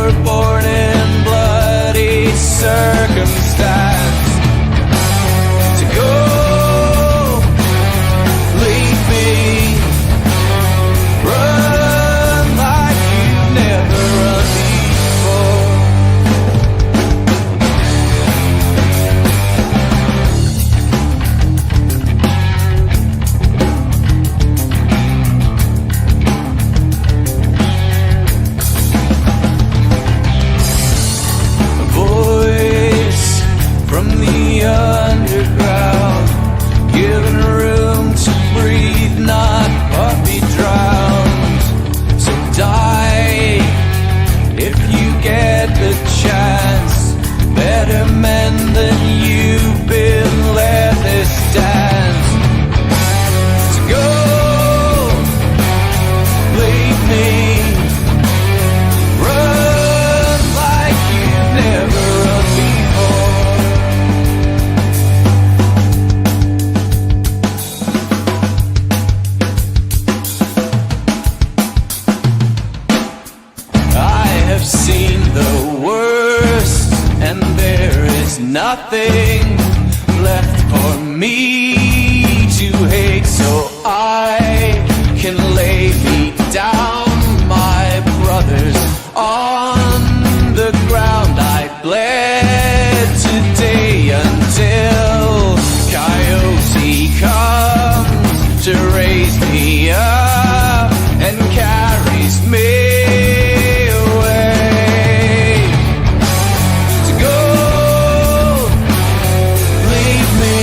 were born in bloody circumstance. To go, leave me, run like you've never run before. A voice from the underground, given room to breathe, not but be drowned. So die if you get the chance. Better men than you've been, let this dance. To go, leave me, run like you've never run before. I have seen the worst, and there is nothing left for me to hate, so I can lay me down, my brothers, on the ground. I bled today until Coyote comes to raise me up and carries me away. To go, leave me,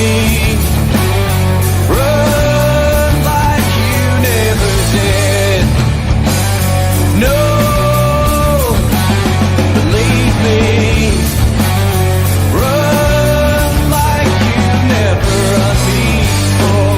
run like you never did. No, believe me, run like you've never run before.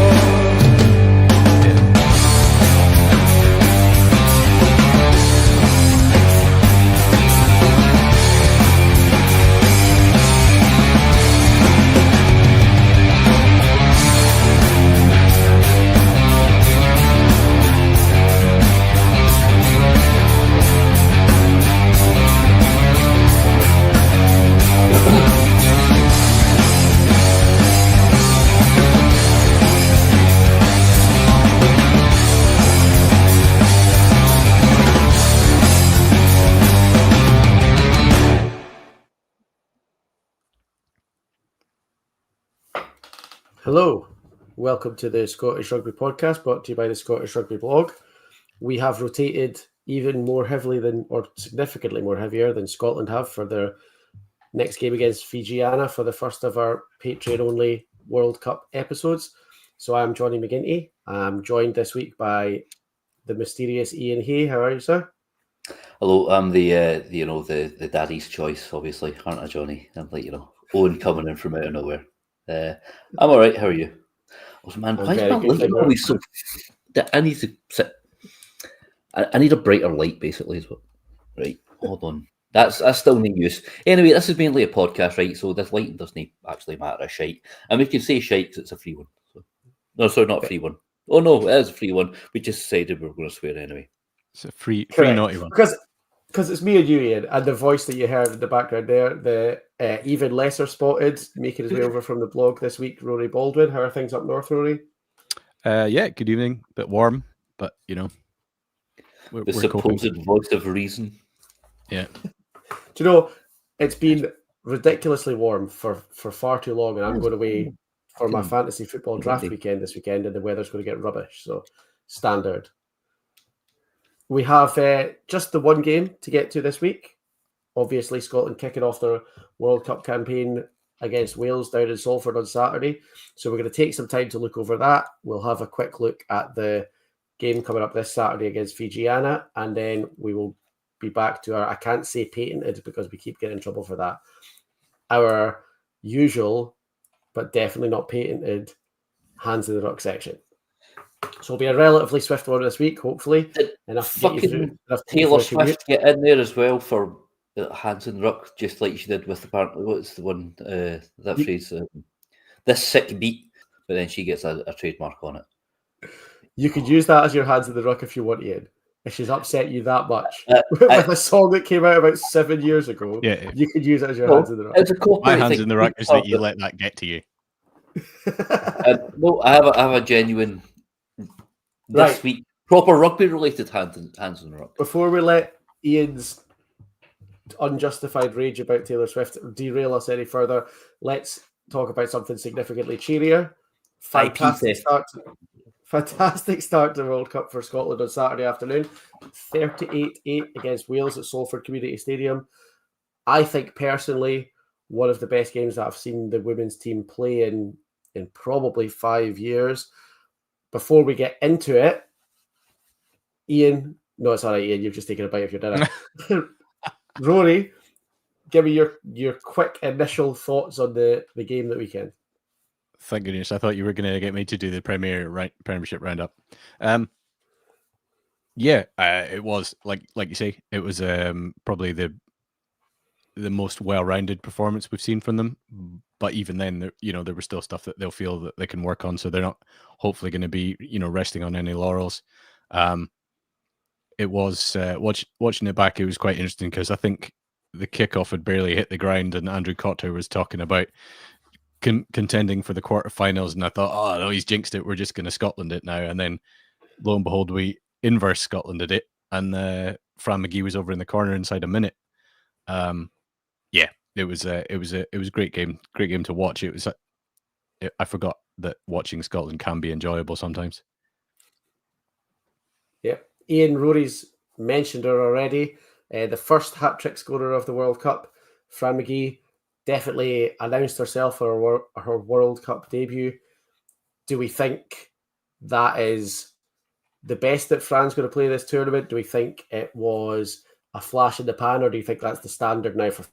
Hello, welcome to the Scottish Rugby Podcast, brought to you by the Scottish Rugby Blog. We have rotated even more heavily than, or significantly more heavier than Scotland have for their next game against Fijiana for the first of our Patreon-only World Cup episodes. So I'm Jonny McGinty. I'm joined this week by the mysterious Iain Hay. How are you, sir? Hello, I'm the daddy's choice, obviously, aren't I, Johnny? I'm like, Owen coming in from out of nowhere. I'm all right. How are you? Oh, man, I'm why is very my good, light thank you. always so? I need to sit. I need a brighter light, basically. Is what? Right. Hold on. That's still no use. Anyway, this is mainly a podcast, right? So this lighting doesn't actually matter a shite, and we can say shite because it's a free one. So. No, sorry, not a free one. Oh no, it is a free one. We just decided we were going to swear anyway. It's a free Correct. naughty one. Because it's me and you, Iain, and the voice that you heard in the background there, the even lesser spotted, making his way over from the blog this week, Rory Baldwin. How are things up north, Rory? Yeah, good evening. Bit warm, but we're supposed coping. voice of reason. Yeah. Do you know, it's been ridiculously warm for far too long, and I'm going away for my fantasy football draft weekend this weekend, and the weather's going to get rubbish. So, standard. We have just the one game to get to this week. Obviously, Scotland kicking off their World Cup campaign against Wales down in Salford on Saturday. So we're going to take some time to look over that. We'll have a quick look at the game coming up this Saturday against Fijiana, and then we will be back to our, I can't say patented because we keep getting in trouble for that, our usual, but definitely not patented, hands in the ruck section. So it'll be a relatively swift one this week, hopefully. Enough fucking Taylor Swift get in there as well for hands in the ruck, just like she did with apparently what's the one that phrase, this sick beat, but then she gets a trademark on it. You could use that as your hands in the ruck if you want, Iain. if she's upset you that much Uh, with a song that came out about 7 years ago, Yeah. you could use it as your No, hands in the it's a My copyright hands thing. in the ruck is that you let that get to you. rock. No, I have a genuine this Right. week proper rugby related hands in the ruck. Before we let Ian's unjustified rage about Taylor Swift derail us any further, let's talk about something significantly cheerier. Fantastic start to the World Cup for Scotland on Saturday afternoon. 38-8 against Wales at Salford Community Stadium. I think personally one of the best games that I've seen the women's team play in probably 5 years. Before we get into it, Ian, no, it's all right, Ian, you've just taken a bite of your dinner. Rory, give me your quick initial thoughts on the game that weekend. Thank goodness. I thought you were going to get me to do the Premiership roundup. It was like you say, it was probably the most well-rounded performance we've seen from them. But even then, there was still stuff that they'll feel that they can work on. So they're not hopefully going to be, resting on any laurels. It was watching it back. It was quite interesting because I think the kickoff had barely hit the ground, and Andrew Cotter was talking about contending for the quarterfinals, and I thought, oh no, he's jinxed it. We're just going to Scotland it now, and then lo and behold, we inverse Scotlanded it, and Fran McGee was over in the corner inside a minute. It was a great game to watch. I forgot that watching Scotland can be enjoyable sometimes. Yeah, Ian, Rory's mentioned her already. The first hat-trick scorer of the World Cup, Fran McGee, definitely announced herself for her World Cup debut. Do we think that is the best that Fran's going to play this tournament? Do we think it was a flash in the pan, or do you think that's the standard now for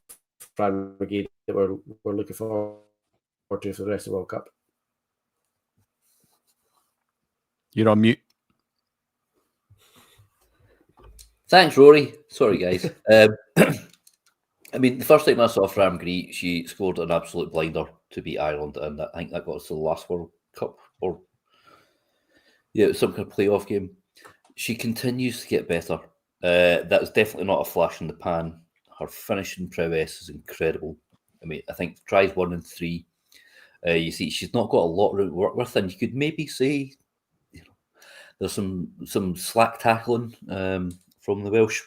Fran McGee that we're looking forward to for the rest of the World Cup? You're on mute. Thanks, Rory. Sorry, guys. I mean, the first time I saw Fran McGee, she scored an absolute blinder to beat Ireland, and I think that got us to the last World Cup, or some kind of playoff game. She continues to get better. That's definitely not a flash in the pan. Her finishing prowess is incredible. I mean, I think tries 1 and 3. You see, she's not got a lot to work with, and you could maybe say there's some slack tackling from the Welsh.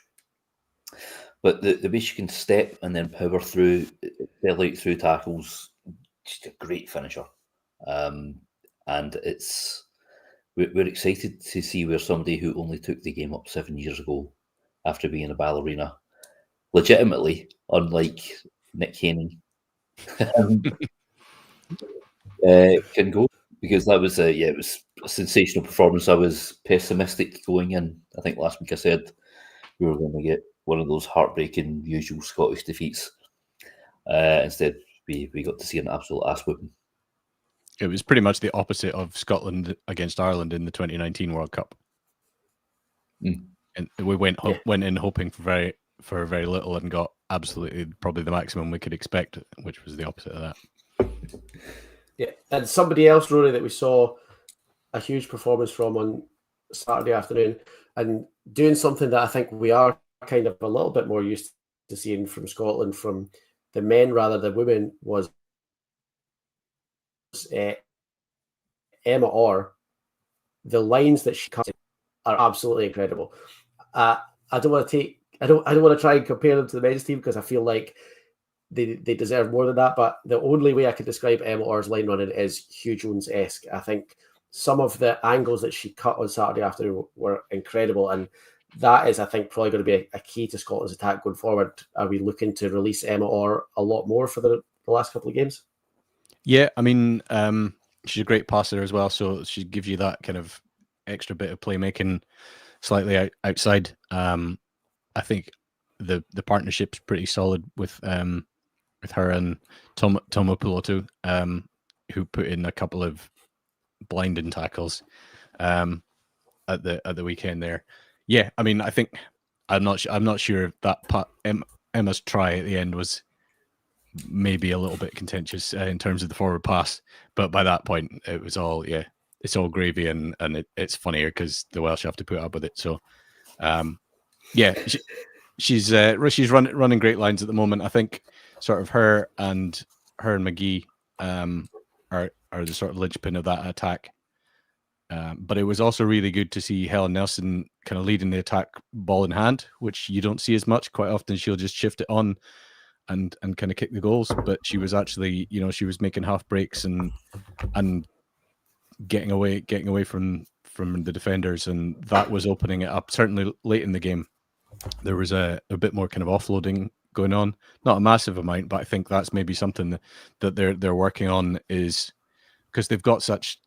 But the way she can step and then power through, sail out through tackles, just a great finisher. And we're excited to see where somebody who only took the game up 7 years ago after being a ballerina, legitimately, unlike Nick Haney, can go. Because that was it was a sensational performance. I was pessimistic going in. I think last week I said we were going to get one of those heartbreaking usual Scottish defeats. Instead, we got to see an absolute ass whooping. It was pretty much the opposite of Scotland against Ireland in the 2019 World Cup. And we went in hoping for very little and got absolutely probably the maximum we could expect, which was the opposite of that. Yeah, and somebody else, Rory, that we saw a huge performance from on Saturday afternoon, and doing something that I think we are kind of a little bit more used to seeing from Scotland, from the men rather than women, was Emma Orr. The lines that she cuts are absolutely incredible. I don't want to try and compare them to the men's team because I feel like they deserve more than that. But the only way I could describe Emma Orr's line running is Hugh Jones-esque. I think some of the angles that she cut on Saturday afternoon were incredible, and that is, I think, probably going to be a key to Scotland's attack going forward. Are we looking to release Emma Orr a lot more for the last couple of games? Yeah, I mean, she's a great passer as well, so she gives you that kind of extra bit of playmaking slightly outside. I think the partnership's pretty solid with her and Tomo Pulotu, who put in a couple of blinding tackles at the weekend there. Yeah, I mean, I think I'm not sure if that Emma's try at the end was maybe a little bit contentious in terms of the forward pass, but by that point it was all it's all gravy, and it's funnier because the Welsh have to put up with it. So Yeah, she's running great lines at the moment. I think sort of her and McGee are the sort of linchpin of that attack. But it was also really good to see Helen Nelson kind of leading the attack ball in hand, which you don't see as much. Quite often she'll just shift it on and kind of kick the goals. But she was actually, she was making half breaks and getting away from the defenders, and that was opening it up. Certainly late in the game, there was a bit more kind of offloading going on. Not a massive amount, but I think that's maybe something that they're working on, is because they've got such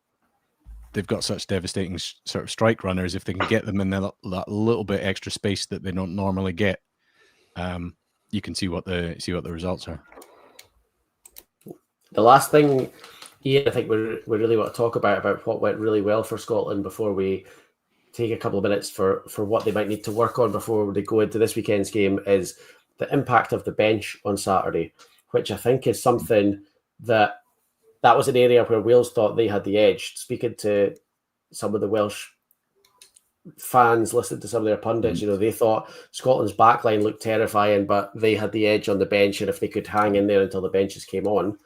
devastating sort of strike runners. If they can get them in that little bit extra space that they don't normally get, you can see what the results are. The last thing, Iain, I think we really want to talk about what went really well for Scotland before we take a couple of minutes for what they might need to work on before they go into this weekend's game, is the impact of the bench on Saturday, which I think is something that was an area where Wales thought they had the edge. Speaking to some of the Welsh fans, listening to some of their pundits, they thought Scotland's backline looked terrifying, but they had the edge on the bench, and if they could hang in there until the benches came on,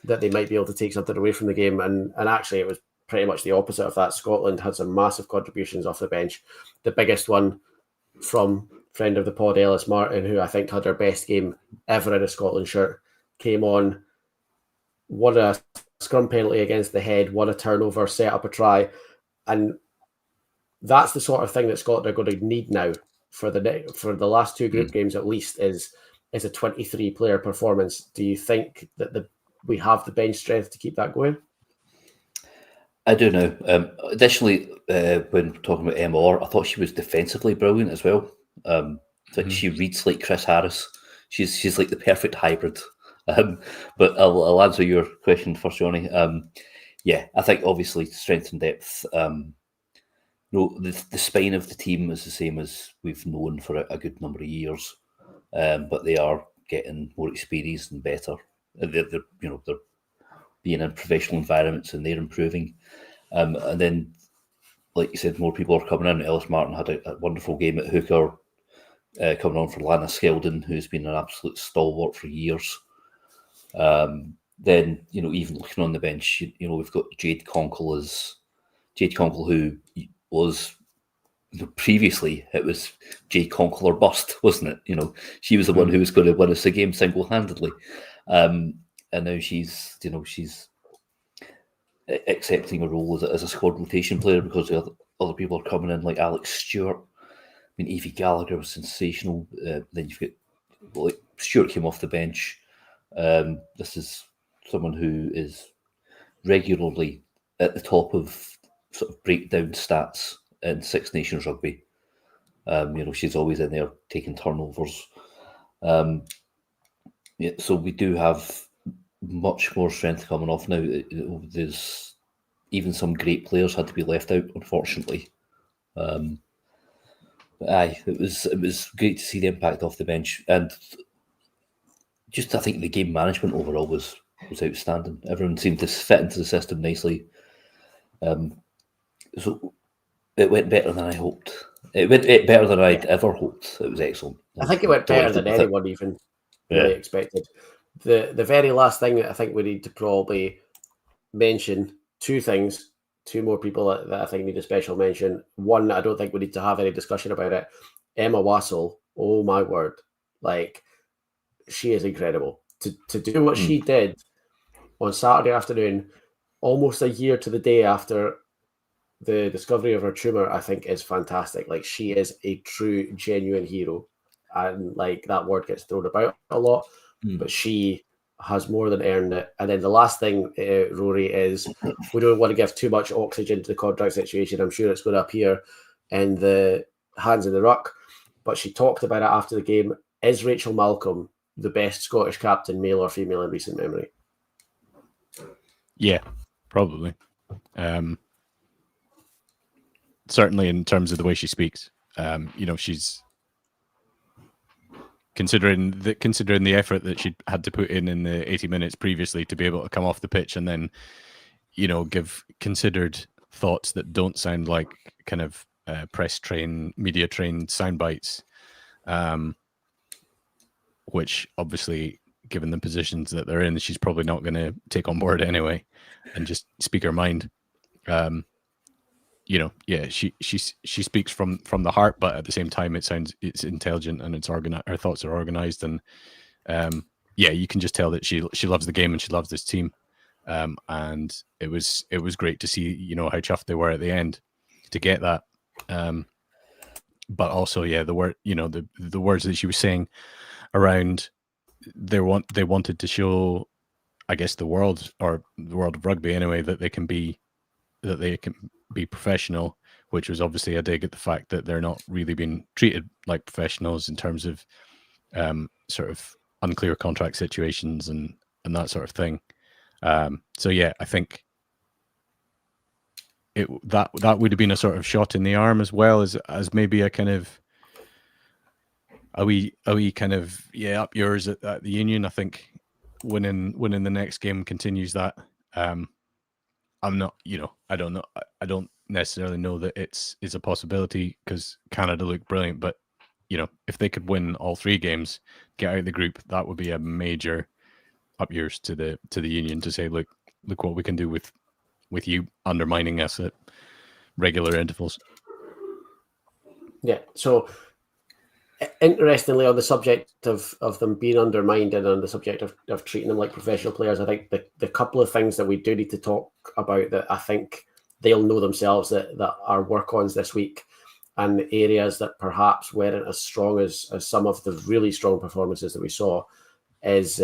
that they might be able to take something away from the game. And actually, it was pretty much the opposite of that. Scotland had some massive contributions off the bench. The biggest one from friend of the pod, Ellis Martin, who I think had her best game ever in a Scotland shirt, came on, won a scrum penalty against the Head, won a turnover, set up a try. And that's the sort of thing that Scotland are going to need now for the last two group games at least, is a 23-player performance. Do you think that we have the bench strength to keep that going? I do know. Additionally, when talking about MR, I thought she was defensively brilliant as well. She reads like Chris Harris. She's like the perfect hybrid. But I'll answer your question first, Jonny. I think obviously strength and depth. The spine of the team is the same as we've known for a good number of years, but they are getting more experienced and better. They're being in professional environments and they're improving. And then, like you said, more people are coming in. Ellis Martin had a wonderful game at hooker, coming on for Lana Skeldon, who's been an absolute stalwart for years. Then, even looking on the bench, we've got Jade Conkle, who was, previously it was Jade Conkle or bust, wasn't it? She was the one who was going to win us the game single-handedly. And now she's accepting a role as a squad rotation player because the other people are coming in, like Alex Stewart. I mean, Evie Gallagher was sensational. Then you've got, Stewart came off the bench. This is someone who is regularly at the top of sort of breakdown stats in Six Nations rugby. She's always in there taking turnovers. So we do have much more strength coming off now. There's even some great players had to be left out, unfortunately. It was great to see the impact off the bench, and just I think the game management overall was outstanding. Everyone seemed to fit into the system nicely. So it went better than I hoped. It went better than I'd ever hoped. It was excellent. I think it went better than anyone even really expected. The very last thing that I think we need to probably mention, two more people that I think need a special mention. One, I don't think we need to have any discussion about it. Emma Wassell, oh my word. She is incredible. To do what she did on Saturday afternoon, almost a year to the day after the discovery of her tumour, I think is fantastic. She is a true, genuine hero. And that word gets thrown about a lot, but she has more than earned it. And then the last thing, Rory, is we don't want to give too much oxygen to the contract situation. I'm sure it's going to appear in the hands of the ruck, but she talked about it after the game. Is Rachel Malcolm the best Scottish captain, male or female, in recent memory? Yeah, probably. Certainly in terms of the way she speaks. She's considering the effort that she'd had to put in the 80 minutes previously to be able to come off the pitch and then, give considered thoughts that don't sound like kind of press train, media trained sound bites, which obviously, given the positions that they're in, she's probably not going to take on board anyway, and just speak her mind. She speaks from the heart, but at the same time, it's intelligent and it's organized. Her thoughts are organized, and you can just tell that she loves the game and she loves this team. And it was great to see, how chuffed they were at the end to get that. But also, the word, the words that she was saying around they wanted to show, I guess, the world of rugby anyway, that they can be professional, which was obviously a dig at the fact that they're not really being treated like professionals in terms of sort of unclear contract situations and that sort of thing. I think that would have been a sort of shot in the arm, as well as maybe a kind of are we kind of up yours at the Union. I think winning the next game continues that. I'm not, I don't know. I don't necessarily know that it's a possibility because Canada looked brilliant, but if they could win all 3 games, get out of the group, that would be a major up yours to the Union to say, look what we can do with you undermining us at regular intervals. Yeah. So interestingly, on the subject of them being undermined and on the subject of treating them like professional players, I think the couple of things that we do need to talk about that I think they'll know themselves that are work-ons this week, and areas that perhaps weren't as strong as some of the really strong performances that we saw, is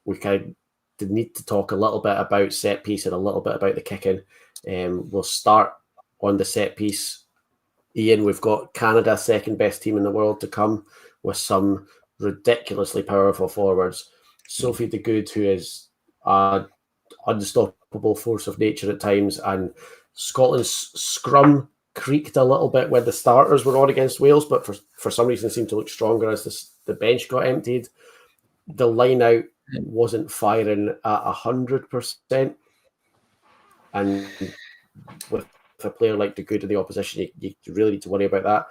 we kind of need to talk a little bit about set piece and a little bit about the kicking. We'll start on the set piece. Iain, we've got Canada's second best team in the world to come with some ridiculously powerful forwards. Sophie de Good, who is an unstoppable force of nature at times, and Scotland's scrum creaked a little bit when the starters were on against Wales, but for some reason seemed to look stronger as the bench got emptied. The line out wasn't firing at 100%, and with a player like de Good in the opposition, you really need to worry about that.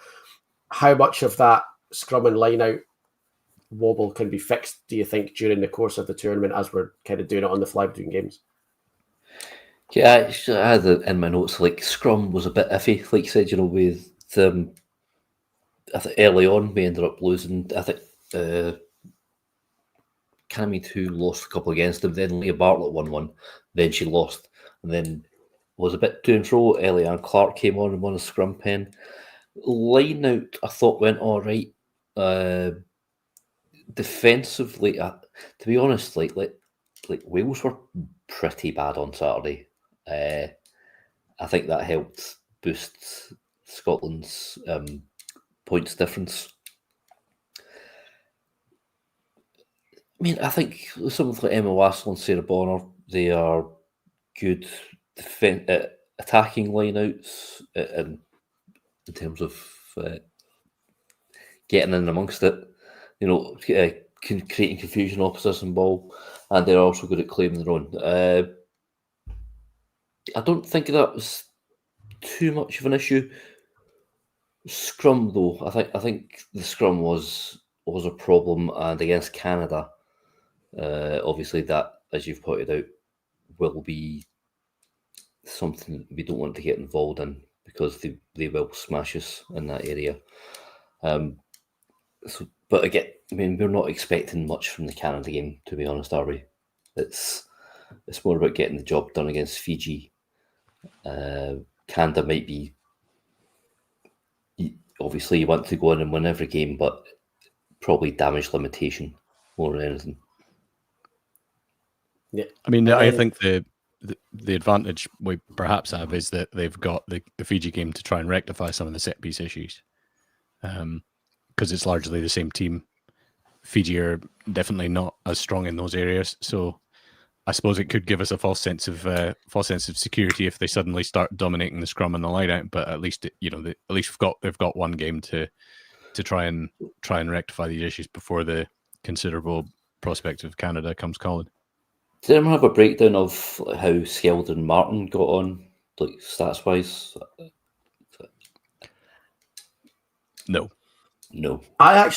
How much of that scrum and line out wobble can be fixed, do you think, during the course of the tournament, as we're kind of doing it on the fly between games? Yeah, I had it in my notes, like scrum was a bit iffy, like you said, with I think early on we ended up losing. I think Cammy 2 lost a couple against them, then Leah Bartlett won one, then she lost, and then was a bit to and fro. Eliane Clark came on and won a scrum pen. Line out, I thought, went all right. Defensively, to be honest, like Wales were pretty bad on Saturday. I think that helped boost Scotland's points difference. I mean, I think someone like Emma Wassell and Sarah Bonner, they are good attacking lineouts in terms of getting in amongst it, creating confusion opposition ball, and they're also good at claiming their own. I don't think that was too much of an issue. Scrum, though, I think the scrum was a problem, and against Canada, obviously that, as you've pointed out, will be something we don't want to get involved in because they will smash us in that area. But again, I mean, we're not expecting much from the Canada game, to be honest, are we? It's more about getting the job done against Fiji. Canada might be, obviously you want to go in and win every game, but probably damage limitation more than anything. Yeah, I mean, I think the advantage we perhaps have is that they've got the Fiji game to try and rectify some of the set piece issues, because it's largely the same team. Fiji are definitely not as strong in those areas, so I suppose it could give us a false sense of security if they suddenly start dominating the scrum and the line out. But at least they've got one game to try and rectify these issues before the considerable prospect of Canada comes calling. Did anyone have a breakdown of how Skeld and Martin got on, like stats wise? No. I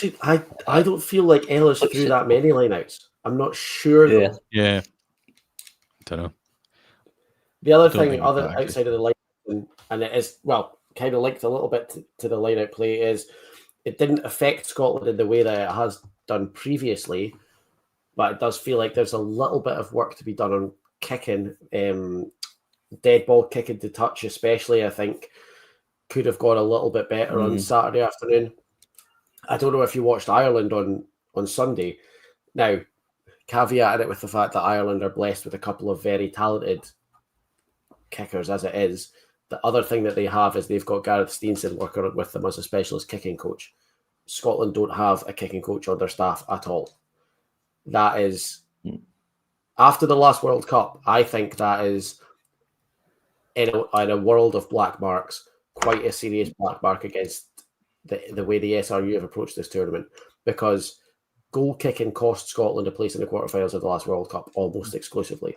don't feel like Ellis threw that many lineouts. I'm not sure. Yeah. Yeah. Don't know. The other I don't thing, think other that actually- outside of the line, and it is, well, kind of linked a little bit to the line-out play, is it didn't affect Scotland in the way that it has done previously, but it does feel like there's a little bit of work to be done on kicking, dead ball kicking to touch especially, I think, could have gone a little bit better on Saturday afternoon. I don't know if you watched Ireland on Sunday. Now, caveat it with the fact that Ireland are blessed with a couple of very talented kickers as it is. The other thing that they have is they've got Gareth Steenson working with them as a specialist kicking coach. Scotland don't have a kicking coach on their staff at all. That is, after the last World Cup, I think that is, in a world of black marks, quite a serious black mark against the way the SRU have approached this tournament, because goal kicking cost Scotland a place in the quarterfinals of the last World Cup almost exclusively.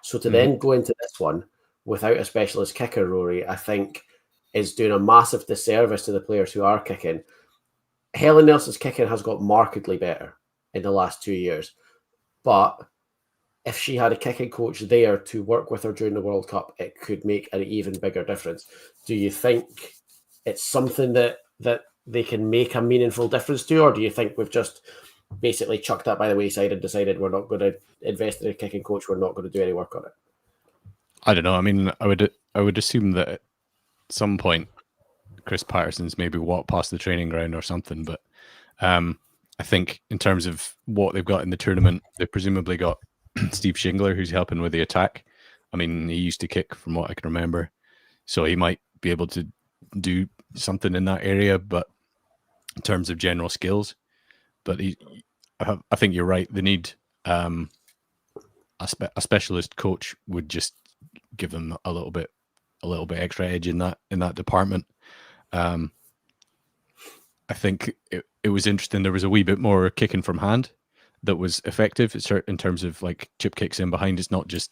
So to then go into this one without a specialist kicker, Rory, I think is doing a massive disservice to the players who are kicking. Helen Nelson's kicking has got markedly better in the last 2 years, but if she had a kicking coach there to work with her during the World Cup, it could make an even bigger difference. Do you think it's something that they can make a meaningful difference to, or do you think we've just basically chucked that by the wayside and decided we're not going to invest in a kicking coach, we're not going to do any work on it? I don't know. I mean, I would assume that at some point Chris Patterson's maybe walked past the training ground or something, but I think in terms of what they've got in the tournament, they've presumably got Steve Shingler, who's helping with the attack. I mean, he used to kick from what I can remember, so he might be able to do something in that area, but in terms of general skills, but I think you're right. They need a specialist coach would just give them a little bit extra edge in that department. I think it was interesting. There was a wee bit more kicking from hand that was effective in terms of like chip kicks in behind. It's not just,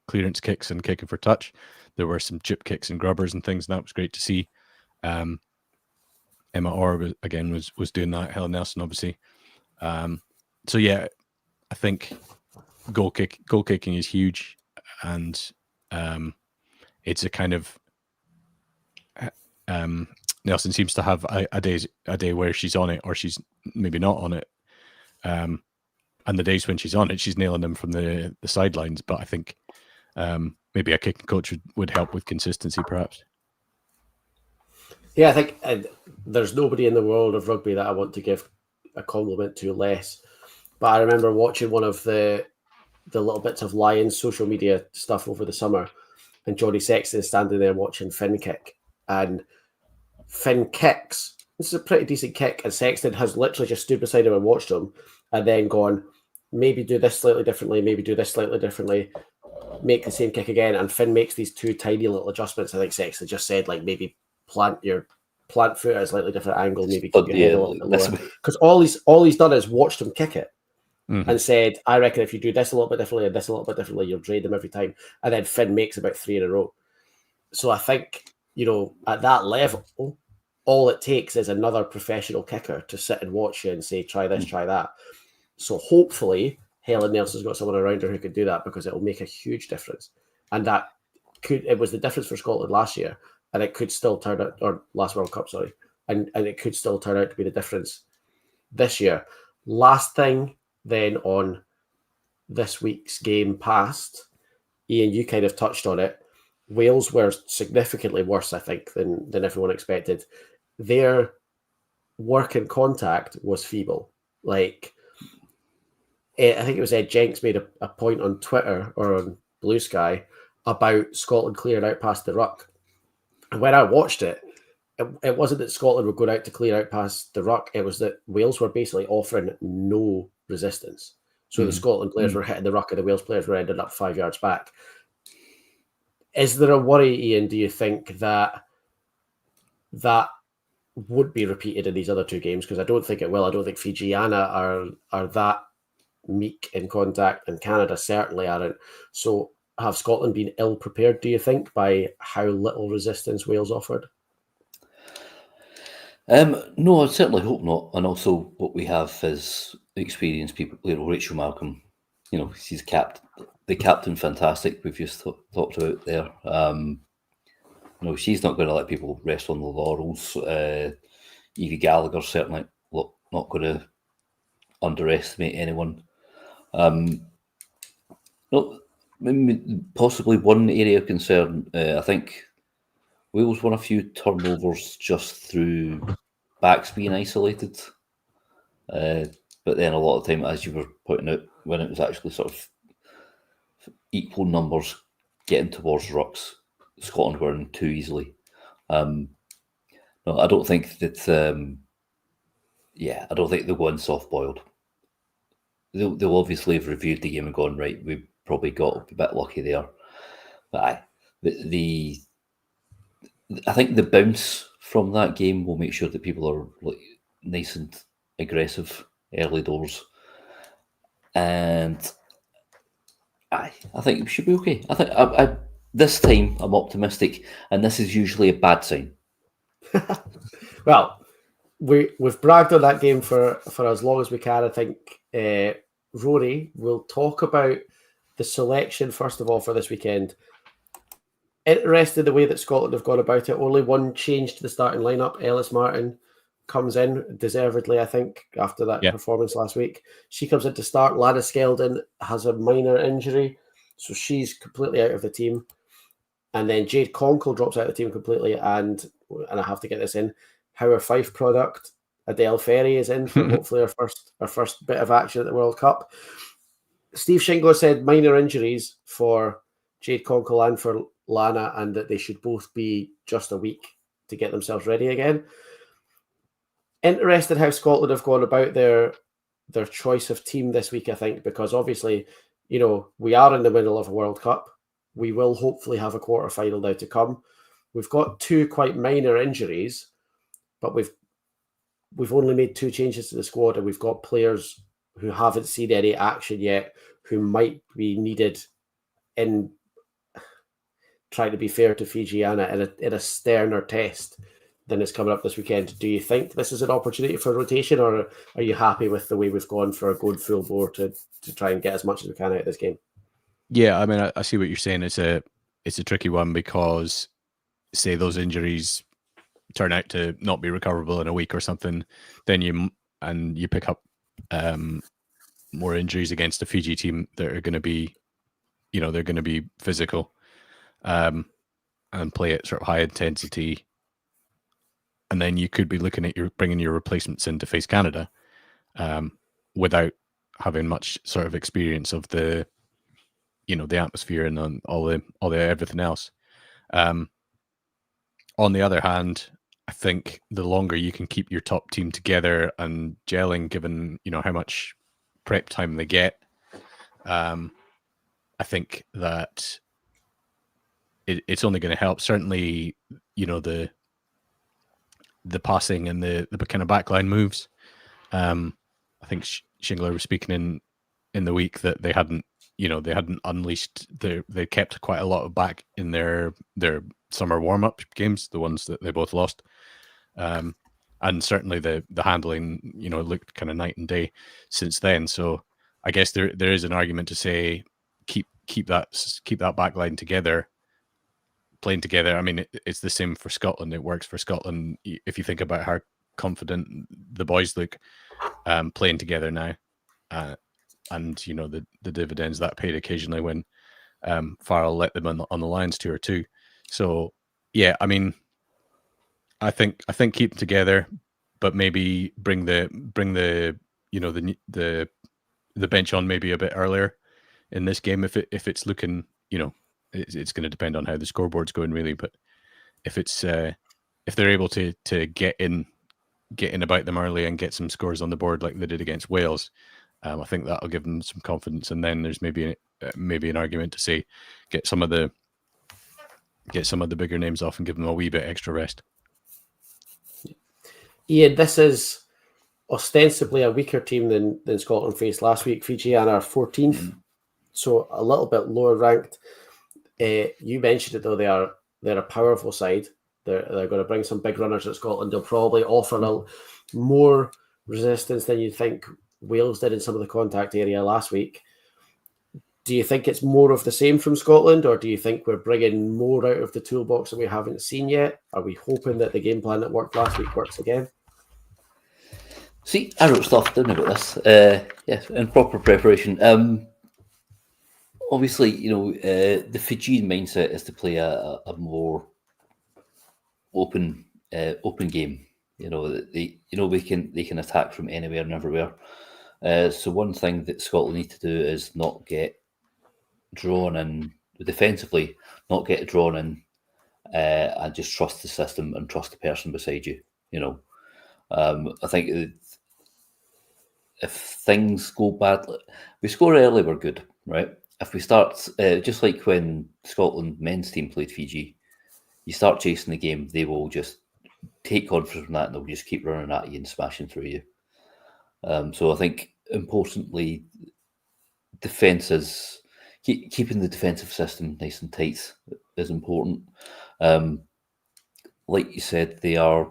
clearance kicks and kicking for touch. There were some chip kicks and grubbers and things, and that was great to see. Emma Orr again was doing that. Helen Nelson, obviously. So yeah, I think goal kicking is huge, and it's a kind of Nelson seems to have a day where she's on it or she's maybe not on it. And the days when she's on it, she's nailing them from the sidelines. But I think maybe a kicking coach would help with consistency, perhaps. Yeah, I think there's nobody in the world of rugby that I want to give a compliment to less. But I remember watching one of the little bits of Lions social media stuff over the summer, and Johnny Sexton standing there watching Finn kick. And Finn kicks. This is a pretty decent kick, and Sexton has literally just stood beside him and watched him, and then gone, maybe do this slightly differently, maybe do this slightly differently, make the same kick again, and Finn makes these two tiny little adjustments. I think Sexton just said, like, maybe plant foot at a slightly different angle, maybe keep your head a little bit lower. Because all he's done is watched him kick it and said, I reckon if you do this a little bit differently and this a little bit differently, you'll drain them every time. And then Finn makes about 3 in a row. So I think, at that level, all it takes is another professional kicker to sit and watch you and say, try this, try that. So hopefully Helen Nelson's got someone around her who can do that, because it will make a huge difference. And it was the difference for Scotland last year, and it could still turn out, or last World Cup, sorry, and it could still turn out to be the difference this year. Last thing then on this week's game past, Iain, you kind of touched on it. Wales were significantly worse, I think, than everyone expected. Their work in contact was feeble. Like, I think it was Ed Jenks made a point on Twitter or on Blue Sky about Scotland clearing out past the ruck. And when I watched it, it wasn't that Scotland were going out to clear out past the ruck. It was that Wales were basically offering no resistance. So the Scotland players were hitting the ruck and the Wales players were ending up 5 yards back. Is there a worry, Iain, do you think that would be repeated in these other two games? Because I don't think it will. I don't think Fijiana are that meek in contact, and Canada certainly aren't. So have Scotland been ill prepared, do you think, by how little resistance Wales offered? No, I certainly hope not. And also, what we have is experienced people. Rachel Malcolm. She's the captain. Fantastic. We've just talked about there. She's not going to let people rest on the laurels. Evie Gallagher certainly not going to underestimate anyone. Possibly one area of concern. I think Wales won a few turnovers just through backs being isolated. But then a lot of the time, as you were pointing out, when it was actually sort of equal numbers getting towards rucks, Scotland were in too easily. No, I don't think that. I don't think they'll go in soft boiled. They'll obviously have reviewed the game and gone, right, we probably got a bit lucky there. But I think the bounce from that game will make sure that people are nice and aggressive early doors. And I think we should be okay. I think this time I'm optimistic, and this is usually a bad sign. Well, we've bragged on that game for as long as we can. I think Rory will talk about the selection first of all for this weekend. Interested the way that Scotland have gone about it. Only one change to the starting lineup. Ellis Martin comes in deservedly, I think, after that performance last week. She comes in to start. Lana Skeldon has a minor injury, so she's completely out of the team. And then Jade Conkle drops out of the team completely. And I have to get this in, our Fife product, Adele Ferry, is in for hopefully our first bit of action at the World Cup. Steve Shingo said minor injuries for Jade Conkle and for Lana, and that they should both be just a week to get themselves ready again. Interested how Scotland have gone about their choice of team this week, I think, because obviously, we are in the middle of a World Cup. We will hopefully have a quarter-final now to come. We've got two quite minor injuries, but we've only made two changes to the squad, and we've got players who haven't seen any action yet, who might be needed in trying to be fair to Fijiana in a sterner test than is coming up this weekend. Do you think this is an opportunity for rotation, or are you happy with the way we've gone for a good full bore to try and get as much as we can out of this game? Yeah, I mean, I see what you're saying. It's a tricky one because, say, those injuries turn out to not be recoverable in a week or something, then you pick up more injuries against a Fiji team that are going to be, they're going to be physical and play at sort of high intensity. And then you could be looking at bringing your replacements in to face Canada without having much sort of experience of the atmosphere and all the everything else. On the other hand, I think the longer you can keep your top team together and gelling, given how much prep time they get, I think that it's only going to help. Certainly, the passing and the kind of backline moves. I think Shingler was speaking in the week that they hadn't unleashed. They kept quite a lot of back in their summer warm-up games, the ones that they both lost. And certainly the handling, looked kind of night and day since then. So I guess there is an argument to say keep that back line together, playing together. I mean, it's the same for Scotland. It works for Scotland. If you think about how confident the boys look playing together now, and the dividends that paid occasionally when Farrell let them on the Lions tour too. So yeah, I mean, I think keep them together, but maybe bring the bench on maybe a bit earlier in this game if it's looking, it's going to depend on how the scoreboard's going really. But if they're able to get in about them early and get some scores on the board like they did against Wales, I think that'll give them some confidence. And then there's maybe an argument to say get some of the bigger names off and give them a wee bit extra rest. Iain, this is ostensibly a weaker team than Scotland faced last week. Fiji are 14th, so a little bit lower ranked. You mentioned it though; they're a powerful side. They're going to bring some big runners at Scotland. They'll probably offer more resistance than you think Wales did in some of the contact area last week. Do you think it's more of the same from Scotland, or do you think we're bringing more out of the toolbox that we haven't seen yet? Are we hoping that the game plan that worked last week works again? See, I wrote stuff down about this. Yes, in proper preparation. Obviously, the Fijian mindset is to play a more open game. They can attack from anywhere and everywhere. So one thing that Scotland need to do is not get drawn in defensively, not get drawn in, and just trust the system and trust the person beside you. I think if things go badly, we score early, we're good, right? If we start, just like when Scotland men's team played Fiji, you start chasing the game, they will just take confidence from that and they'll just keep running at you and smashing through you. So I think, importantly, defenses, keeping the defensive system nice and tight is important. Like you said, they are,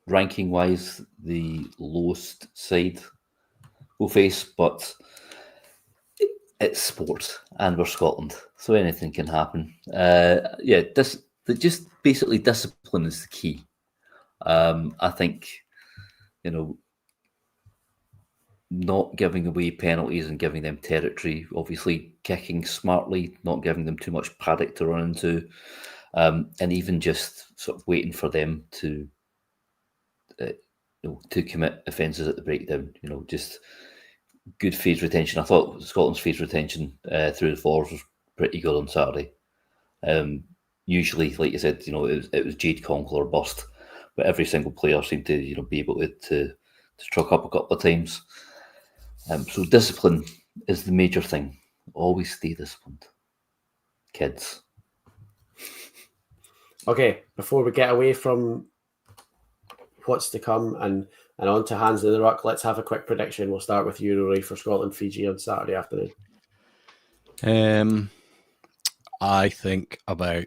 ranking-wise, the lowest side we'll face, but it's sport and we're Scotland, so anything can happen. Just basically discipline is the key. I think, not giving away penalties and giving them territory, obviously kicking smartly, not giving them too much paddock to run into, and even just sort of waiting for them to commit offences at the breakdown. Just good phase retention. I thought Scotland's phase retention through the forwards was pretty good on Saturday. Usually, like you said, it was Jade Conkle or bust, but every single player seemed to be able to truck up a couple of times. So discipline is the major thing. Always stay disciplined, kids. Okay, before we get away from what's to come and on to Hands in the Ruck, let's have a quick prediction. We'll start with you, Rory, for Scotland Fiji on Saturday afternoon. I think about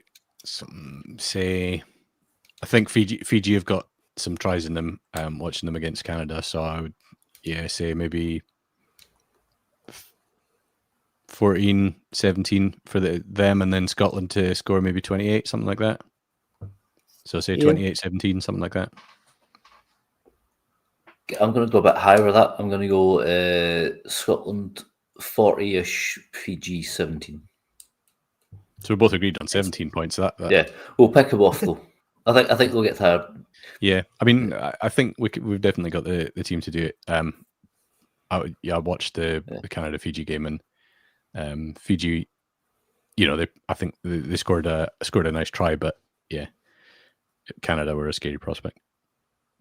I think Fiji have got some tries in them. Watching them against Canada, so I would say maybe 14-17 for them, and then Scotland to score maybe 28, something like that. So say 28-17, something like that. I'm going to go a bit higher with that. I'm going to go Scotland 40-ish, Fiji 17. So we both agreed on 17 points. That. Yeah, we'll pick them off though. I think they'll get tired. Yeah, I mean, I think we've definitely got the team to do it. I watched the Canada Fiji game, and Fiji, I think they scored a nice try, but yeah, Canada were a scary prospect.